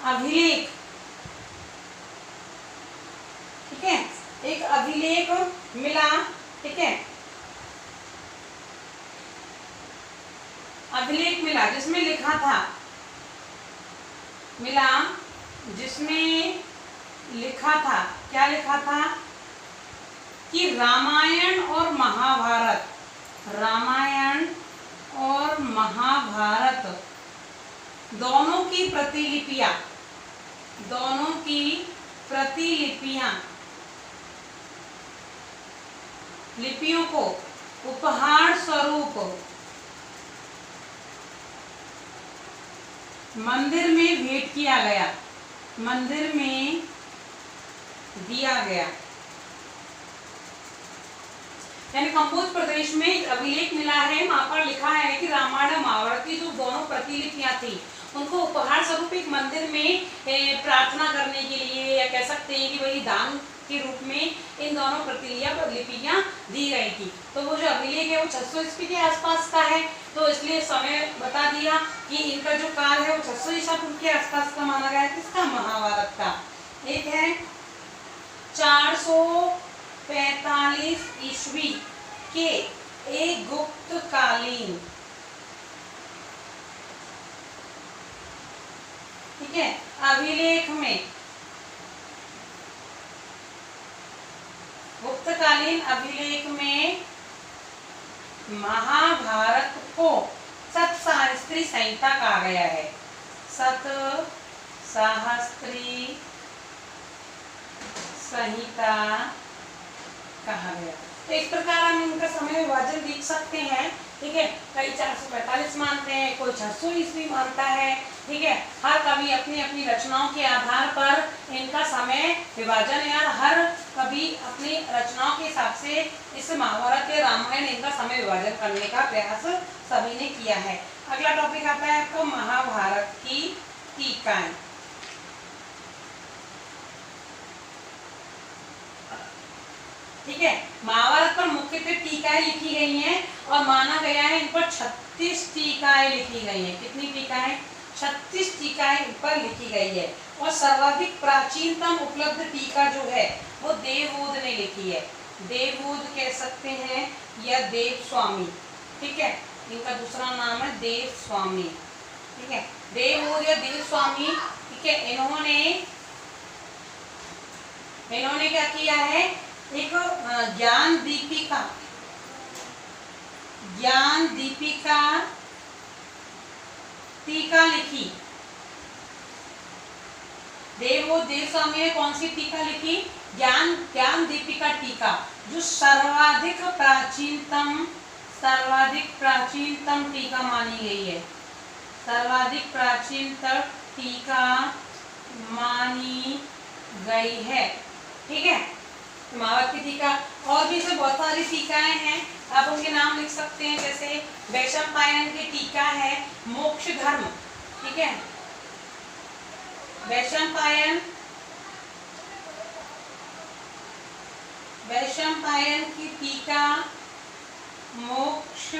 अभिलेख, ठीक है, एक अभिलेख मिला, ठीक है, अभिलेख मिला जिसमें लिखा था, मिला जिसमें लिखा था, क्या लिखा था कि रामायण और महाभारत, रामायण और महाभारत दोनों की प्रतिलिपियां, दोनों की प्रतिलिपियां, लिपियों को उपहार स्वरूप मंदिर में भेंट किया गया, मंदिर में दिया गया। यानी कंबोज प्रदेश में एक अभिलेख मिला है, वहां पर लिखा है कि रामायण और महाभारत की जो दोनों प्रतिलिपियां थी उनको उपहार स्वरूप एक मंदिर में प्रार्थना करने के लिए, या कह सकते हैं कि वही दान के रूप में इन दोनों प्रतिलिपियां दी गई थी। तो वो जो अभिलेख है वो 600 ईस्वी के आसपास का है, तो इसलिए समय बता दिया कि इनका जो काल है वो 600 ईसा पूर्व के आसपास का माना गया है। किसका? महाभारत का। एक है 445 ईस्वी के एक गुप्त कालीन, ठीक है, अभिलेख में, गुप्तकालीन अभिलेख में महाभारत को सतसहस्त्री संहिता कहा गया है। सतसहस्त्री संहिता कहा गया। तो इस प्रकार हम इनका समय विभाजन देख सकते हैं, ठीक है। कई 445 मानते हैं, कोई 600 ईस्वी मानता है, ठीक है। हर कवि अपनी अपनी रचनाओं के आधार पर इनका समय विभाजन या हर कवि अपनी रचनाओं के हिसाब से इस महाभारत या रामायण इनका समय विभाजन करने का प्रयास सभी ने किया है। अगला टॉपिक आता है आपको महाभारत की टीकाएं। ठीक है, महाभारत पर मुख्यतः टीकाएं लिखी गई हैं और माना गया है इन पर 36 टीकाएं लिखी गई हैं। कितनी टीकाएं? 36 टीकाएं इन पर लिखी गई है। और सर्वाधिक प्राचीनतम उपलब्ध टीका जो है वो देववोद ने लिखी है। देववोद कह सकते हैं या देवस्वामी, ठीक है, इनका दूसरा नाम है देवस्वामी, ठीक है, देववोद या देवस्वामी, ठीक है। इन्होंने क्या किया है? एक ज्ञान दीपिका टीका लिखी। देवस्वामी ने कौन सी टीका लिखी? ज्ञान दीपिका टीका, जो सर्वाधिक प्राचीनतम टीका मानी गई है। सर्वाधिक प्राचीनतम टीका मानी गई है, ठीक है। महाभारत की टीका और भी इसमें बहुत सारी टीकाएं हैं, आप उनके नाम लिख सकते हैं। जैसे वैशंपायन की टीका है मोक्ष धर्म, ठीक है, वैशंपायन की टीका मोक्ष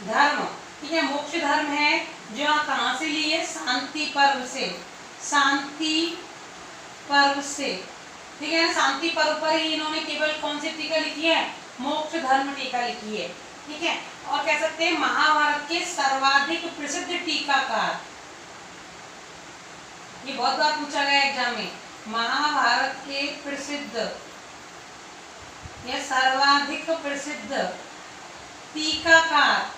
धर्म, ठीक है। मोक्ष धर्म है जो कहाँ से ली है? शांति पर्व से, ठीक है। शांति पर्व पर ही इन्होंने केवल कौन सी टीका लिखी है? मोक्ष धर्म टीका लिखी है, ठीक है। और कह सकते हैं महाभारत के सर्वाधिक प्रसिद्ध टीकाकार, ये बहुत बार पूछा गया एग्जाम में, महाभारत के प्रसिद्ध या सर्वाधिक प्रसिद्ध टीकाकार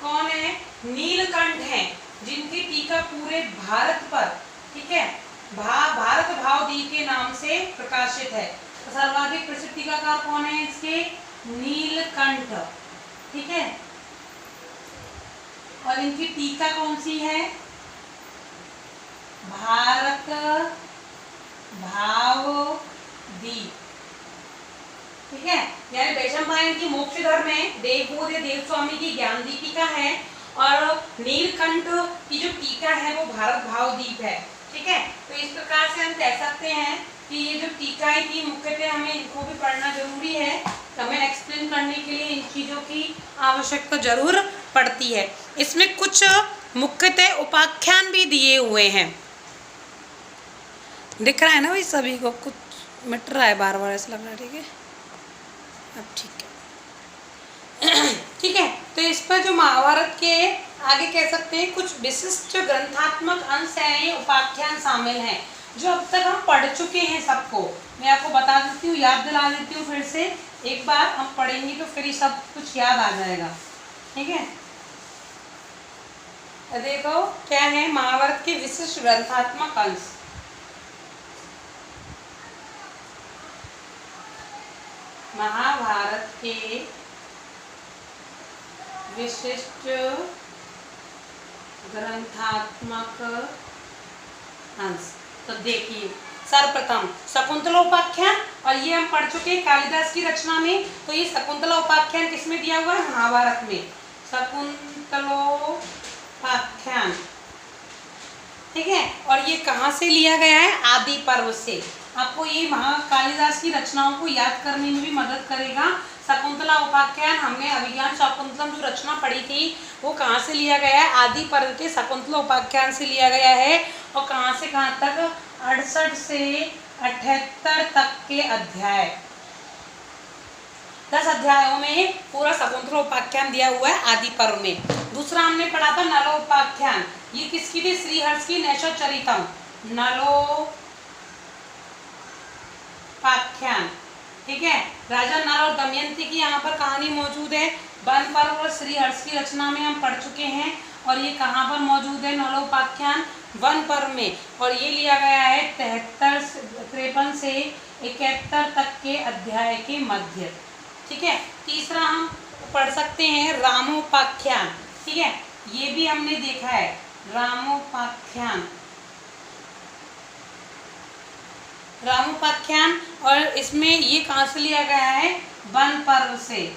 कौन है? नीलकंठ हैं, जिनकी टीका पूरे भारत पर, ठीक है, भारत भावदीप के नाम से प्रकाशित है। तो सर्वाधिक प्रसिद्ध टीकाकार कौन है इसके? नीलकंठ, ठीक है। और इनकी टीका कौन सी है? भारत भावदीप, ठीक है। यानी वैशंपायन की मोक्ष धर्म है, देववोद या देवस्वामी की ज्ञान दीपिका है, और नीलकंठ की जो टीका है वो भारत भावदीप है, ठीक है। तो इस प्रकार से हम कह सकते हैं कि ये जो टीकाएं थी मुख्यतः हमें इनको भी पढ़ना जरूरी है, हमें एक्सप्लेन करने के लिए इन चीज़ों की आवश्यकता जरूर पड़ती है। इसमें कुछ मुख्यतः उपाख्यान भी दिए हुए हैं, दिख रहा है ना भाई सभी को? कुछ मिट रहा है बार बार ऐसा लग रहा है, ठीक है, अब ठीक है। ठीक है, तो इस पर जो महाभारत के आगे कह सकते हैं कुछ विशिष्ट ग्रंथात्मक अंश हैं, ये उपाख्यान शामिल हैं जो अब तक हम पढ़ चुके हैं। सबको मैं आपको बता देती हूँ, याद दिला देती हूँ फिर से एक बार, हम पढ़ेंगे तो फिर ये सब कुछ याद आ जाएगा, ठीक है। देखो क्या है महाभारत के विशिष्ट ग्रंथात्मक अंश। महाभारत के विशिष्ट ग्रंथात्मक अंश, तो देखिए सर्वप्रथम शकुंतला उपाख्यान, और ये हम पढ़ चुके हैं कालिदास की रचना में। तो ये शकुंतला उपाख्यान किसमें दिया हुआ है? महाभारत में, शकुंतलोपाख्यान, ठीक है। और ये कहाँ से लिया गया है? आदि पर्व से। आपको ये कालिदास की रचनाओं को याद करने में भी मदद करेगा। शकुंतला उपाख्यान हमने अभिज्ञान शाकुंतलम जो रचना पढ़ी थी वो कहाँ से लिया गया है? आदि पर्व के शकुंतला उपाख्यान से लिया गया है। और कहाँ से कहाँ तक? 68 से 78 तक के अध्याय, 10 अध्यायों में पूरा शकुंतला उपाख्यान दिया हुआ है आदि पर्व में। दूसरा हमने पढ़ा था नलोपाख्यान, ये किसकी थी? श्रीहर्ष की नैषधचरितम, नलोपाख्यान, ठीक है। राजा नल और दमयंती की यहाँ पर कहानी मौजूद है। वन पर्व और श्रीहर्ष की रचना में हम पढ़ चुके हैं। और ये कहाँ पर मौजूद है? नलोपाख्यान वन पर्व में। और ये लिया गया है 53 से 71 तक के अध्याय के मध्य, ठीक है। तीसरा हम पढ़ सकते हैं रामोपाख्यान, ठीक है। ये भी हमने देखा है रामोपाख्यान, रामोपाख्यान। और इसमें ये कहाँ से लिया गया है? वन पर्व से।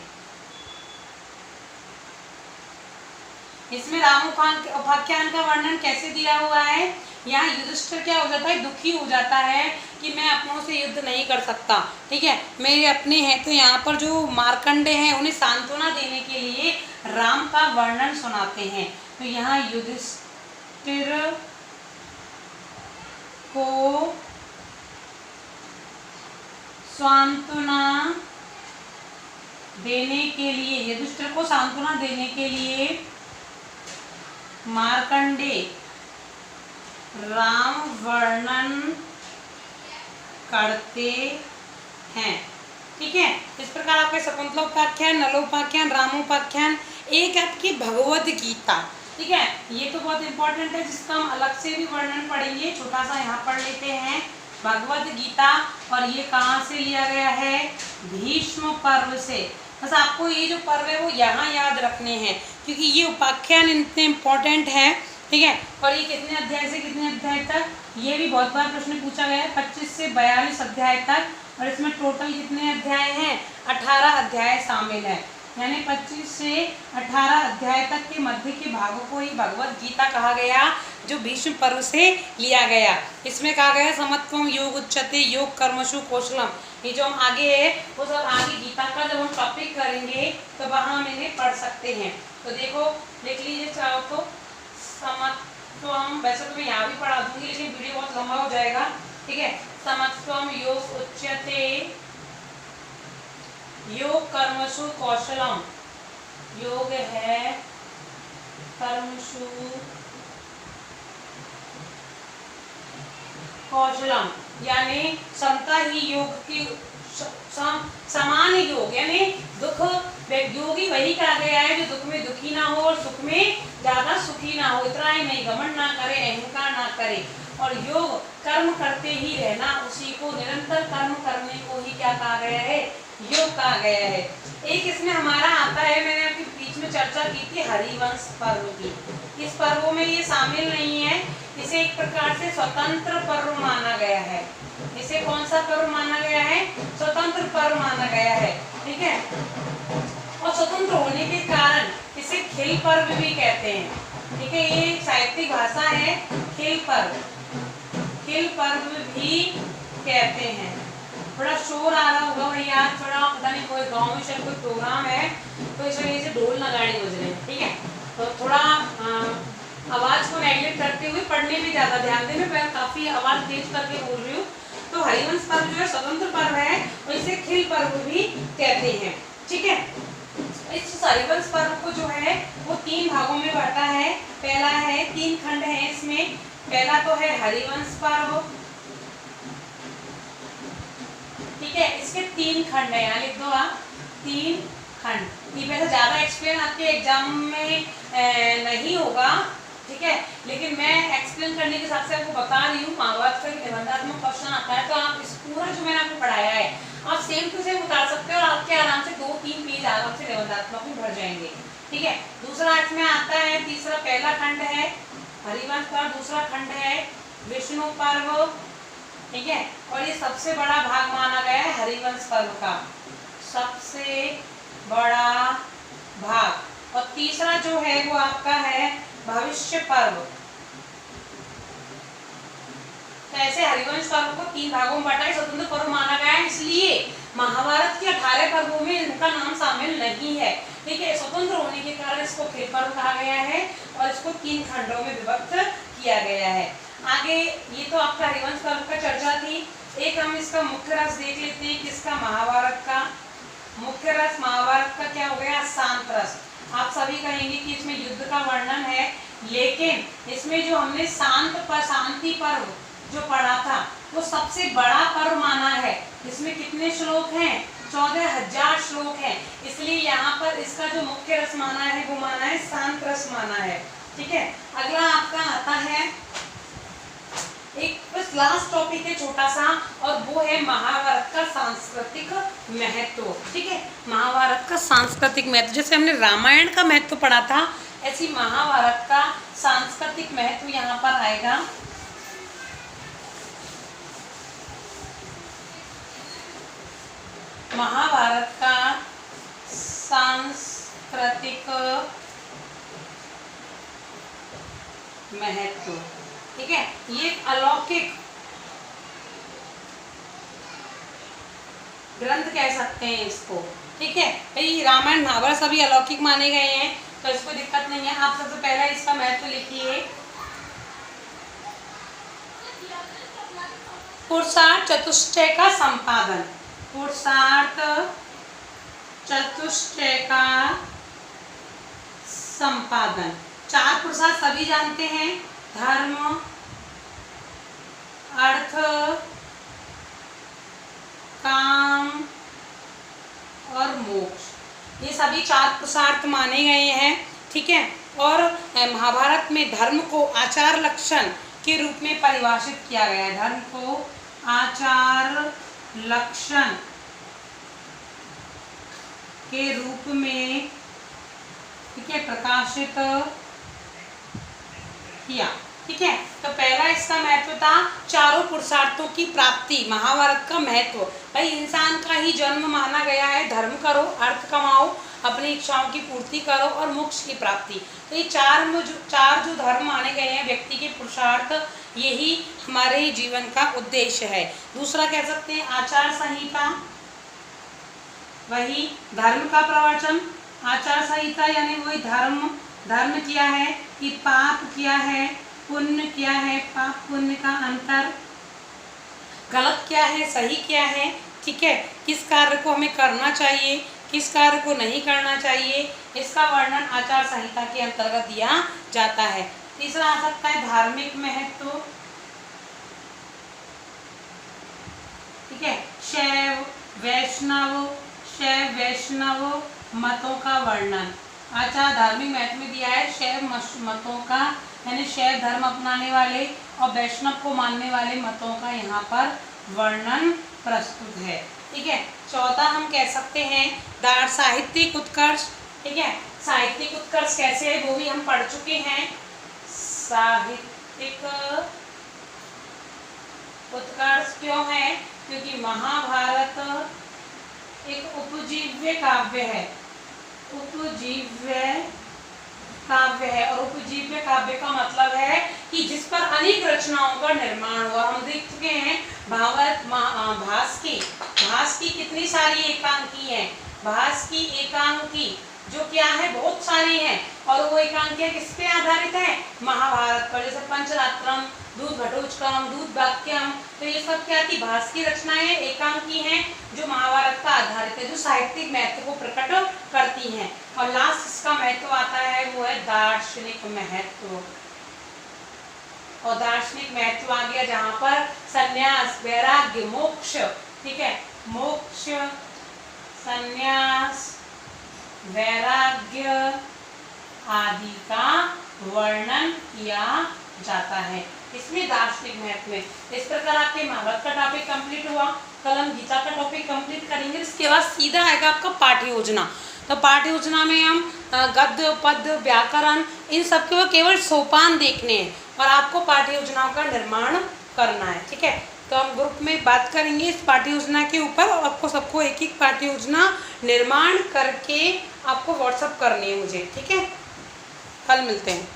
इसमें रामोपाख्यान का वर्णन कैसे दिया हुआ है? यहाँ युधिष्ठिर क्या हो जाता है? दुखी हो जाता है कि मैं अपनों से युद्ध नहीं कर सकता, ठीक है, मेरे अपने हैं। तो यहाँ पर जो मार्कंडे हैं उन्हें सांत्वना देने के लिए राम का वर्णन सुनाते हैं। तो यहाँ युधिष्ठिर को सांत्वना देने के लिए, युधिष्ठिर को सांत्वना देने के लिए मार्कंडे राम वर्णन करते हैं, ठीक है। इस प्रकार आपके शकुंतला उपाख्यान, नलोपाख्यान, रामोपाख्यान, एक आपकी भगवद गीता, ठीक है। ये तो बहुत इंपॉर्टेंट है जिसका हम अलग से भी वर्णन पढ़ेंगे। छोटा सा यहाँ पढ़ लेते हैं भगवद गीता। और ये कहाँ से लिया गया है? भीष्म पर्व से। बस आपको ये जो पर्व है वो यहाँ याद रखने हैं क्योंकि ये उपाख्यान इतने इम्पोर्टेंट हैं, ठीक है। और ये कितने अध्याय से कितने अध्याय तक? ये भी बहुत बार प्रश्न पूछा गया है, 25 से 42 अध्याय तक। और इसमें टोटल कितने अध्याय हैं? 18 अध्याय शामिल है, यानी 25 से 18 अध्याय तक के मध्य के भागों को ही भगवद गीता कहा गया, जो भीष्म पर्व से लिया गया। इसमें कहा गया समत्वम योग उच्यते योग कर्मसु कौशलम। ये जो हम आगे है वो सब आगे गीता का जब हम टॉपिक करेंगे तो वहाँ हम इन्हें पढ़ सकते हैं। तो देखो देख लीजिए चाहो तो समत्वम, वैसे तो मैं यहाँ भी पढ़ा दूंगी लेकिन वीडियो बहुत लंबा हो जाएगा, ठीक है। समत्वम योग उच्यते योग कर्मसु कौशलम, योग है कर्मसु कौशलम, यानी समता ही योग की समान योग, यानी दुख योगी वही कहा गया है जो दुख में दुखी ना हो और सुख में ज्यादा सुखी ना हो। इतना ही नहीं, घमंड ना करे, अहंकार ना करे। और योग कर्म करते ही रहना, उसी को निरंतर कर्म करने को ही क्या कहा गया है? योग कहा गया है। एक इसमें हमारा आता है, मैंने आपके बीच में चर्चा की थी हरिवंश पर्व की। इस पर्व में ये शामिल नहीं है, इसे एक प्रकार से स्वतंत्र पर्व माना गया है। इसे कौन सा पर्व माना गया है? स्वतंत्र पर्व माना गया है, ठीक है। और स्वतंत्र होने के कारण इसे खिल पर्व भी कहते हैं, ठीक है। ये साहित्यिक भाषा है, खिल पर्व, खिल पर्व भी कहते हैं। थोड़ा शोर आ रहा होगा भैया, थोड़ा पता नहीं कोई गांव में शायद कोई प्रोग्राम है तो इस वजह से ढोल नगाड़े बज रहे हैं, ठीक है। तो थोड़ा आवाज को नेगलेक्ट करते हुए पढ़ने में ज्यादा ध्यान दें। मैं काफी आवाज तेज करके बोल रही हूँ। तो हरिवंश पर्व जो है स्वतंत्र पर्व है और इसे खिल पर्व भी कहते हैं, ठीक है। इस हरिवंश पर्व को जो है वो 3 भागों में बांटा है। पहला है, 3 खंड है इसमें। पहला तो है हरिवंश पर्व, ठीक है। इसके 3 खंड है, यहाँ लिख दो आप 3 खंड। ये वैसे ज्यादा एक्सप्लेन आपके एग्जाम में नहीं होगा, ठीक है, लेकिन मैं एक्सप्लेन करने के हिसाब से आपको बता रही हूँ। महाभारत का निबंधात्मक क्वेश्चन आता है तो आप इस पूरा जो मैंने आपको पढ़ाया है आप सेम टू सेम उतार सकते हो और आपके आराम से 2-3 पेज आराम से निबंधात्मक में भर जाएंगे, ठीक है। दूसरा इसमें आता है, तीसरा पहला खंड है हरिवंश पर्व, दूसरा खंड है विष्णु पर्व, ठीक है। और ये सबसे बड़ा भाग माना गया है हरिवंश पर्व का, सबसे बड़ा भाग। और तीसरा जो है वो आपका है भविष्य पर्व। तो ऐसे हरिवंश पर्व को 3 भागों में बांटा है, स्वतंत्र पर्व माना गया है, इसलिए महाभारत के 18 पर्वों में इनका नाम शामिल नहीं है। ठीक है, स्वतंत्र होने के कारण इसको खेल पर्व कहा गया है और इसको 3 खंडों में विभक्त किया गया है। आगे ये तो आपका हरिवंश पर्व का चर्चा थी। एक हम इसका मुख्य रस देख लेते हैं, किसका, महाभारत का। मुख्य रस महाभारत का क्या हो गया, शांत रस। आप सभी कहेंगे कि इसमें युद्ध का वर्णन है, लेकिन इसमें जो हमने शांति पर्व जो पढ़ा था वो सबसे बड़ा पर्व माना है। इसमें कितने श्लोक हैं, 14,000 श्लोक हैं, इसलिए यहाँ पर इसका जो मुख्य रस माना है वो माना है शांत रस माना है। ठीक है, अगला आपका आता है एक बस लास्ट टॉपिक है छोटा सा, और वो है महाभारत का सांस्कृतिक महत्व। ठीक है, महाभारत का सांस्कृतिक महत्व, जैसे हमने रामायण का महत्व पढ़ा था, ऐसी महाभारत का सांस्कृतिक महत्व यहाँ पर आएगा। महाभारत का सांस्कृतिक महत्व, ठीक है, ये अलौकिक ग्रंथ कह सकते हैं इसको। ठीक है, भाई रामायण महाभारत सभी अलौकिक माने गए हैं, तो इसको दिक्कत नहीं है। आप सबसे पहले इसका महत्व लिखिए, पुरुषार्थ चतुष्टय का संपादन। पुरुषार्थ चतुष्टय का संपादन। 4 पुरुषार्थ सभी जानते हैं, धर्म, अर्थ, काम और मोक्ष, ये सभी 4 पुरुषार्थ माने गए हैं। ठीक है, और महाभारत में धर्म को आचार लक्षण के रूप में परिभाषित किया गया है। धर्म को आचार लक्षण के रूप में, ठीक है, प्रकाशित किया। ठीक है, तो पहला इसका महत्व था चारों पुरुषार्थों की प्राप्ति। महाभारत का महत्व, भाई इंसान का ही जन्म माना गया है, धर्म करो, अर्थ कमाओ, अपनी इच्छाओं की पूर्ति करो और मोक्ष की प्राप्ति। तो ये चार जो धर्म माने गए हैं व्यक्ति के पुरुषार्थ, यही हमारे जीवन का उद्देश्य है। दूसरा कह सकते हैं आचार संहिता, वही धर्म का प्रवचन। आचार संहिता यानी वही धर्म क्या है कि पाप क्या है, पुण्य क्या है, पाप पुण्य का अंतर, गलत क्या है, सही क्या है। ठीक है, किस कार्य को हमें करना चाहिए, किस कार्य को नहीं करना चाहिए, इसका वर्णन आचार संहिता के अंतर्गत दिया जाता है। तीसरा आ सकता है धार्मिक महत्व। ठीक है, शैव वैष्णव मतों का वर्णन। आचार धार्मिक महत्व में दिया है शैव मतों का, यानी शैव धर्म अपनाने वाले और वैष्णव को मानने वाले मतों का यहाँ पर वर्णन प्रस्तुत है। ठीक है, चौथा हम कह सकते हैं साहित्यिक उत्कर्ष। ठीक है, साहित्यिक उत्कर्ष कैसे है वो भी हम पढ़ चुके हैं। साहित्यिक उत्कर्ष क्यों है, क्योंकि महाभारत एक उपजीव्य काव्य है। उपजीव्य काव्य है, और उपजीव्य काव्य का मतलब है कि जिस पर अनेक रचनाओं का निर्माण हुआ। हम देख चुके हैं भास की कितनी सारी एकांकी हैं। भास की एकांकी जो क्या है, बहुत सारी हैं, और वो एकांकियां किस पे आधारित है, महाभारत पर। जैसे पंचरात्रम, दूध घटोत्कचम, दूध वाक्यम, तो ये सब क्या थी, भास की रचनाएं एकांकी हैं जो महाभारत का आधारित है, जो साहित्यिक महत्व को प्रकट करती हैं। और लास्ट इसका महत्व आता है वो है दार्शनिक महत्व। और दार्शनिक महत्व आ गया जहाँ पर संन्यास, वैराग्य, मोक्ष, ठीक है, मोक्ष, संन्यास, वैराग्य आदि का वर्णन किया जाता है। इसमें दार्शनिक महत्व है। इस प्रकार आपके महाभारत का टॉपिक कंप्लीट हुआ। कल हम गीता का टॉपिक कंप्लीट करेंगे। इसके बाद सीधा आएगा आपका पाठ्य योजना। तो पाठ्य योजना में हम गद्य, पद्य, व्याकरण, इन सब के केवल सोपान देखने हैं और आपको पाठ्य योजनाओं का निर्माण करना है। ठीक है, तो हम ग्रुप में बात करेंगे इस पाठ्य योजना के ऊपर, और आपको सबको एक एक पाठ्य योजना निर्माण करके आपको व्हाट्सअप करनी है मुझे, ठीक है। कल मिलते हैं।